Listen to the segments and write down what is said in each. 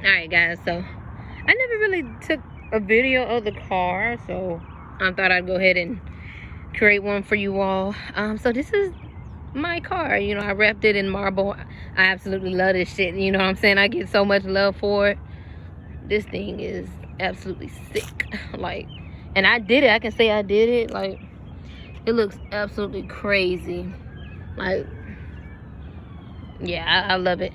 Alright guys, so I never really took a video of the car, so I thought I'd go ahead and create one for you all. So this is my car. You know, I wrapped it in marble. I absolutely love this shit. You know what I'm saying? I get so much love for it. This thing is absolutely sick. Like, and I did it. I can say I did it. Like, it looks absolutely crazy. Like, yeah, I love it.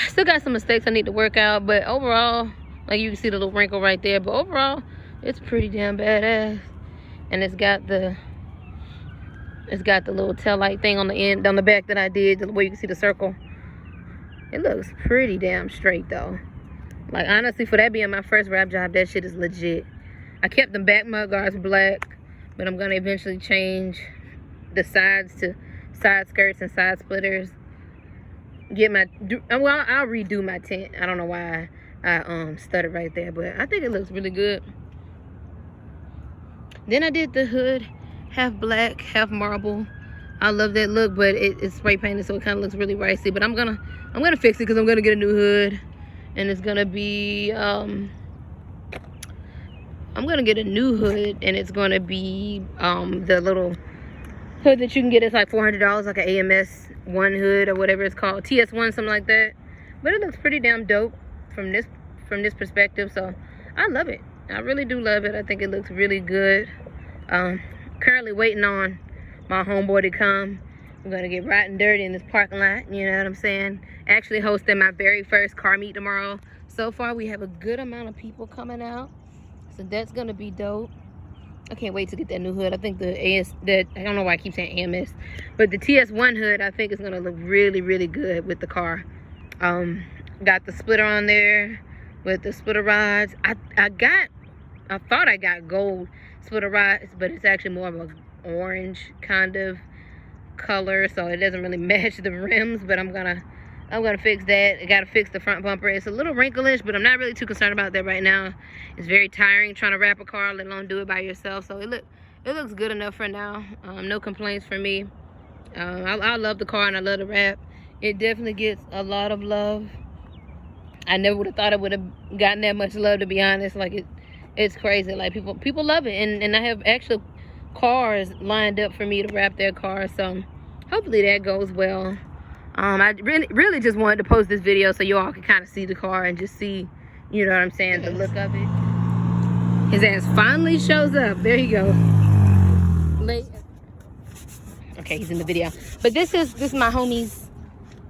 Still got some mistakes I need to work out, but overall, like you can see the little wrinkle right there, but overall it's pretty damn badass. And it's got the little tail light thing on the end, on the back that I did, where you can see the circle. It looks pretty damn straight though. Like, honestly, for that being my first wrap job, that shit is legit. I kept the back mud guards black, but I'm gonna eventually change the sides to side skirts and side splitters. I'll redo my tint. I don't know why I stuttered right there, but I think it looks really good. Then I did the hood, half black, half marble. I love that look, but it's spray painted, so it kind of looks really ricey. But I'm gonna fix it because I'm gonna get a new hood, and it's gonna be I'm gonna get a new hood, and it's gonna be the little hood that you can get. It's like $400, like an AMS one hood or whatever it's called, TS1, something like that. But it looks pretty damn dope from this perspective, so I love it. I really do love it. I think it looks really good. Currently waiting on my homeboy to come. I'm gonna get right and dirty in this parking lot, you know what I'm saying? Actually hosting my very first car meet tomorrow. So far we have a good amount of people coming out, so that's gonna be dope. I can't wait to get that new hood. I think I don't know why I keep saying AMS, but the TS1 hood I think is gonna look really, really good with the car. Got the splitter on there with the splitter rods. I thought I got gold splitter rods, but it's actually more of an orange kind of color, so it doesn't really match the rims. But I'm gonna fix that. I gotta fix the front bumper. It's a little wrinklish, but I'm not really too concerned about that right now. It's very tiring trying to wrap a car, let alone do it by yourself. So it looks good enough for now. No complaints from me. I love the car and I love the wrap. It definitely gets a lot of love. I never would have thought it would have gotten that much love, to be honest. Like, it's crazy. Like, people love it, and I have actual cars lined up for me to wrap their cars, so hopefully that goes well. I really just wanted to post this video so you all can kind of see the car and just see, you know what I'm saying, the look of it. His ass finally shows up. There you go. Okay, he's in the video. But this is my homie's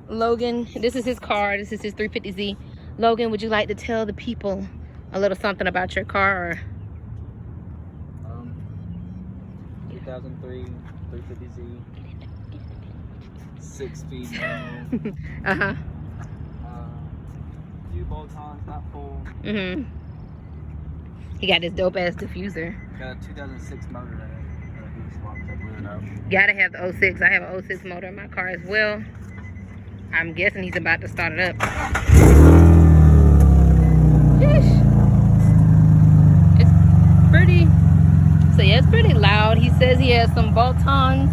Logan. This is his car. This is his 350Z. Logan, would you like to tell the people a little something about your car? Or 2003 350Z, 6-speed. Few bolt-ons, not full. He got this dope ass diffuser. Got a 2006 motor in it. Gotta have the 06. I have an 06 motor in my car as well. I'm guessing he's about to start it up. Yeesh. It's pretty. So yeah, it's pretty loud. He says he has some bolt-ons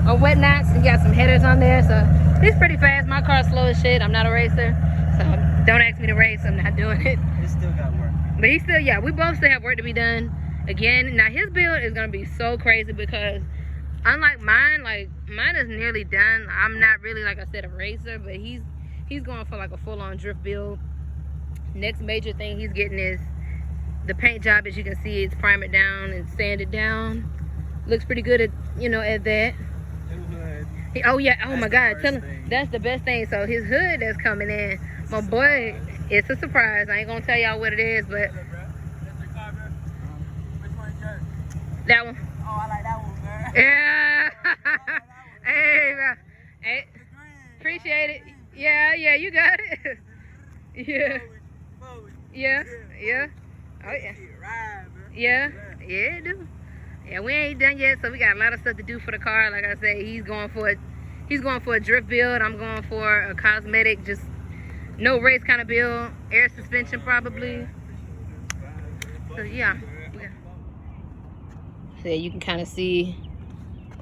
or whatnots. He got some headers on there, so it's pretty fast. My car's slow as shit. I'm not a racer, so don't ask me to race. I'm not doing it. It still got work. But he still, yeah, we both still have work to be done. Again, now his build is gonna be so crazy because unlike mine, like mine is nearly done. I'm not really, like I said, a racer, but he's going for like a full-on drift build. Next major thing he's getting is the paint job. As you can see, it's primer down and sanded down. Looks pretty good at, you know, at that. Oh yeah, oh my God, tell him that's the best thing. So his hood that's coming in, my boy, it's a surprise. I ain't gonna tell y'all what it is, but that one. Oh, I like that one, man. Yeah. Hey, bro. Hey, appreciate it. Yeah, you got it. Yeah. Yeah. Oh yeah. Yeah, it do. Yeah, we ain't done yet, so we got a lot of stuff to do for the car. Like I said, he's going for a drift build. I'm going for a cosmetic, just no race kind of build. Air suspension probably. So yeah. So you can kind of see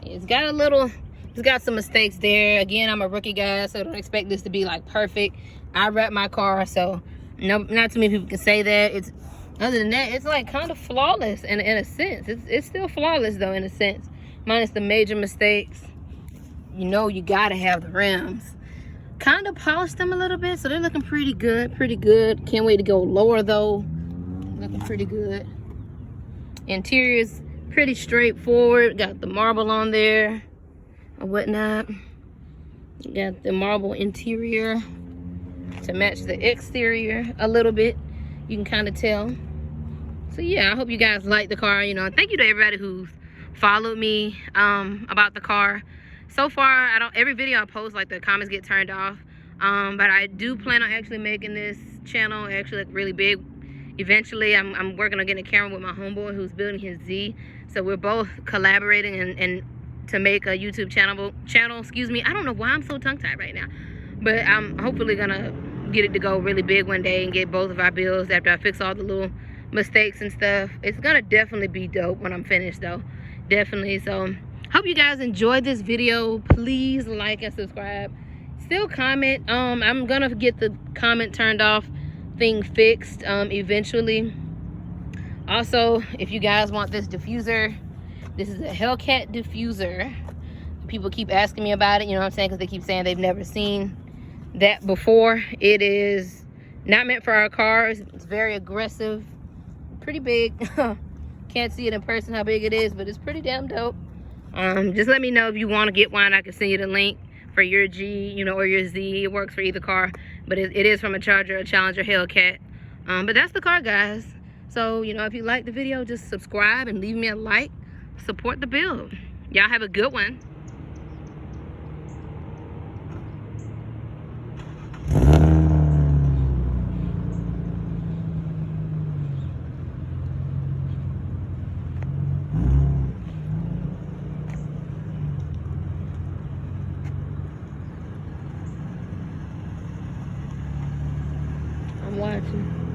it's got some mistakes there. Again, I'm a rookie guy, so don't expect this to be like perfect. I wrap my car, so No, not too many people can say that. It's other than that, it's like kind of flawless in a sense. It's still flawless though in a sense, minus the major mistakes. You know, you gotta have the rims. Kind of polished them a little bit, so they're looking pretty good. Pretty good. Can't wait to go lower though. Looking pretty good. Interior's pretty straightforward. Got the marble on there and whatnot. Got the marble interior to match the exterior a little bit. You can kind of tell. So yeah, I hope you guys like the car. You know, thank you to everybody who's followed me about the car. So far, every video I post, like, the comments get turned off. But I do plan on actually making this channel actually like really big. Eventually, I'm working on getting a camera with my homeboy who's building his Z. So we're both collaborating and to make a YouTube channel. Excuse me. I don't know why I'm so tongue-tied right now. But I'm hopefully gonna get it to go really big one day and get both of our builds after I fix all the little mistakes and stuff. It's gonna definitely be dope when I'm finished though. Definitely. So hope you guys enjoyed this video. Please like and subscribe. Still comment. I'm gonna get the comment turned off thing fixed eventually. Also, if you guys want this diffuser, this is a Hellcat diffuser. People keep asking me about it, you know what I'm saying, because they keep saying they've never seen that before. It is not meant for our cars. It's very aggressive, pretty big. Can't see it in person how big it is, but it's pretty damn dope. Just let me know if you want to get one. I can send you the link for your G, you know, or your Z. It works for either car, but it is from a Charger, a Challenger, Hellcat. But that's the car, guys. So, you know, if you like the video, just subscribe and leave me a like. Support the build. Y'all have a good one. I'm watching.